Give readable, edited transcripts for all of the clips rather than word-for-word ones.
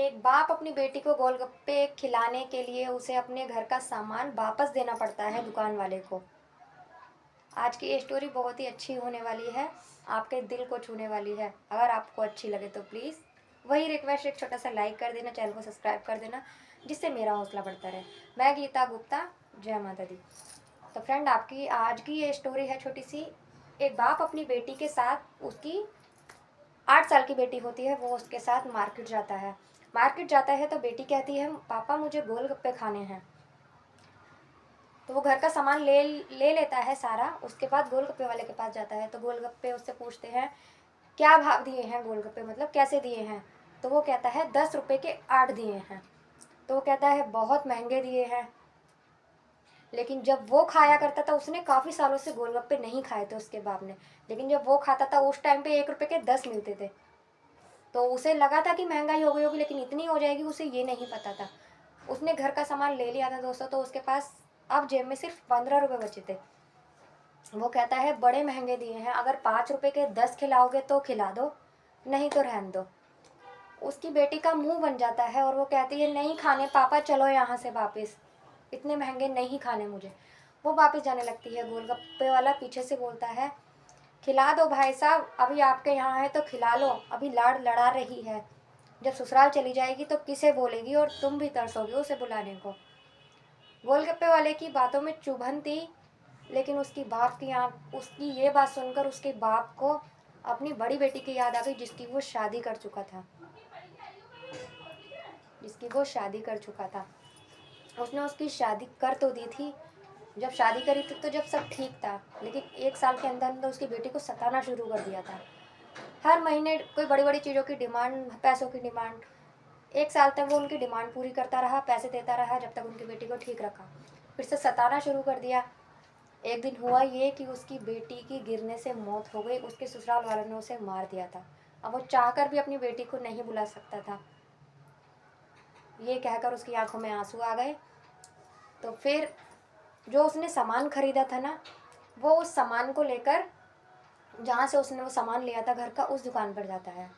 एक बाप अपनी बेटी को गोलगप्पे खिलाने के लिए उसे अपने घर का सामान वापस देना पड़ता है दुकान वाले को। आज की ये स्टोरी बहुत ही अच्छी होने वाली है, आपके दिल को छूने वाली है। अगर आपको अच्छी लगे तो प्लीज़ वही रिक्वेस्ट, एक छोटा सा लाइक कर देना, चैनल को सब्सक्राइब कर देना, जिससे मेरा हौसला बढ़ता रहे। मैं गीता गुप्ता, जय माता दी। तो फ्रेंड, आपकी आज की ये स्टोरी है छोटी सी। एक बाप अपनी बेटी के साथ, उसकी 8 साल की बेटी होती है, वो उसके साथ मार्केट जाता है। मार्केट जाता है तो बेटी कहती है, पापा मुझे गोलगप्पे खाने हैं। तो वो घर का सामान ले ले लेता है सारा। उसके बाद गोलगप्पे वाले के पास जाता है तो गोलगप्पे उससे पूछते हैं, क्या भाव दिए हैं गोलगप्पे, मतलब कैसे दिए हैं। तो वो कहता है 10 रुपये के 8 दिए हैं। तो वो कहता है बहुत महंगे दिए हैं। लेकिन जब वो खाया करता था, उसने काफ़ी सालों से गोलगप्पे नहीं खाए थे उसके बाप ने, लेकिन जब वो खाता था उस टाइम पे 1 रुपये के 10 मिलते थे। तो उसे लगा था कि महंगाई हो गई होगी, लेकिन इतनी हो जाएगी उसे ये नहीं पता था। उसने घर का सामान ले लिया था दोस्तों, तो उसके पास अब जेब में सिर्फ 15 रुपये बचे थे। वो कहता है बड़े महंगे दिए हैं, अगर 5 रुपये के 10 खिलाओगे तो खिला दो, नहीं तो रहने दो। उसकी बेटी का मुंह बन जाता है और वो कहती है, नहीं खाने पापा, चलो यहाँ से वापस, इतने महंगे नहीं खाने मुझे। वो वापस जाने लगती है। गोलगप्पे वाला पीछे से बोलता है, खिला दो भाई साहब, अभी आपके यहाँ है तो खिला लो, अभी लाड़ लड़ा रही है, जब ससुराल चली जाएगी तो किसे बोलेगी और तुम भी तरसोगे उसे बुलाने को। गोलगप्पे वाले की बातों में चुभन थी, लेकिन उसकी ये बात सुनकर उसके बाप को अपनी बड़ी बेटी की याद आ गई, जिसकी वो शादी कर चुका था। उसने उसकी शादी कर तो दी थी, जब शादी करी थी तो जब सब ठीक था, लेकिन 1 साल के अंदर अंदर उसकी बेटी को सताना शुरू कर दिया था। हर महीने कोई बड़ी बड़ी चीज़ों की डिमांड, पैसों की डिमांड। 1 साल तक वो उनकी डिमांड पूरी करता रहा, पैसे देता रहा, जब तक उनकी बेटी को ठीक रखा। फिर से सताना शुरू कर दिया। एक दिन हुआ ये कि उसकी बेटी की गिरने से मौत हो गई। उसके ससुराल वालों ने उसे मार दिया था। अब वो चाहकर भी अपनी बेटी को नहीं बुला सकता था। ये कहकर उसकी आंखों में आंसू आ गए। तो फिर जो उसने सामान खरीदा था ना, वो उस सामान को लेकर जहाँ से उसने वो सामान लिया था घर का, उस दुकान पर जाता है।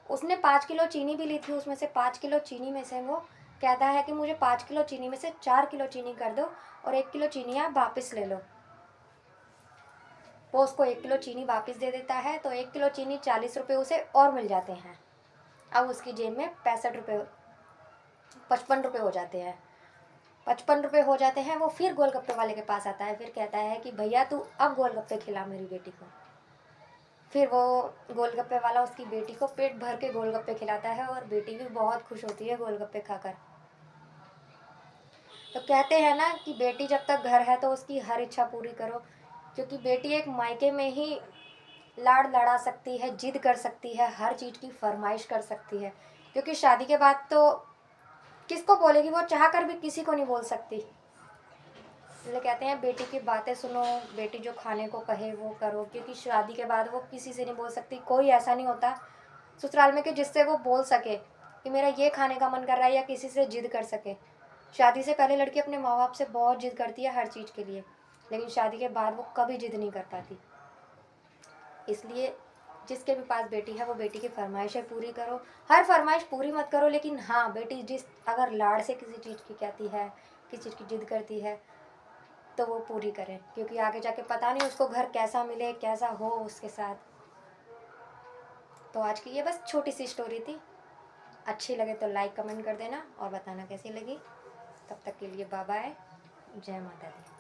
उसने 5 किलो चीनी भी ली थी, उसमें से 5 किलो चीनी में से वो कहता है कि मुझे 5 किलो चीनी में से 4 किलो चीनी कर दो और 1 किलो चीनी आप वापस ले लो। वो उसको 1 किलो चीनी वापस दे देता है, तो 1 किलो चीनी 40 रुपये उसे और मिल जाते हैं। अब उसकी जेब में 65 रुपये, 55 रुपये हो जाते हैं। 55 रुपये हो जाते हैं। वो फिर गोलगप्पे वाले के पास आता है, फिर कहता है कि भैया तू अब गोलगप्पे खिला मेरी बेटी को। फिर वो गोलगप्पे वाला उसकी बेटी को पेट भर के गोलगप्पे खिलाता है और बेटी भी बहुत खुश होती है गोलगप्पे खाकर। तो कहते हैं ना कि बेटी जब तक घर है तो उसकी हर इच्छा पूरी करो, क्योंकि बेटी एक मायके में ही लाड़ लड़ा सकती है, जिद कर सकती है, हर चीज़ की फरमाइश कर सकती है। क्योंकि शादी के बाद तो किसको बोलेगी, वो चाह कर भी किसी को नहीं बोल सकती। इसलिए कहते हैं बेटी की बातें सुनो, बेटी जो खाने को कहे वो करो, क्योंकि शादी के बाद वो किसी से नहीं बोल सकती। कोई ऐसा नहीं होता ससुराल में कि जिससे वो बोल सके कि मेरा ये खाने का मन कर रहा है, या किसी से जिद कर सके। शादी से पहले लड़की अपने माँ बाप से बहुत जिद करती है हर चीज़ के लिए, लेकिन शादी के बाद वो कभी जिद नहीं कर पाती। इसलिए जिसके भी पास बेटी है वो बेटी की फरमाइशें पूरी करो। हर फरमाइश पूरी मत करो, लेकिन हाँ, बेटी अगर लाड़ से किसी चीज़ की कहती है, किसी चीज़ की जिद करती है, तो वो पूरी करें, क्योंकि आगे जाके पता नहीं उसको घर कैसा मिले, कैसा हो उसके साथ। तो आज की ये बस छोटी सी स्टोरी थी। अच्छी लगे तो लाइक कमेंट कर देना और बताना कैसी लगी। तब तक के लिए बाय बाय, जय माता दी।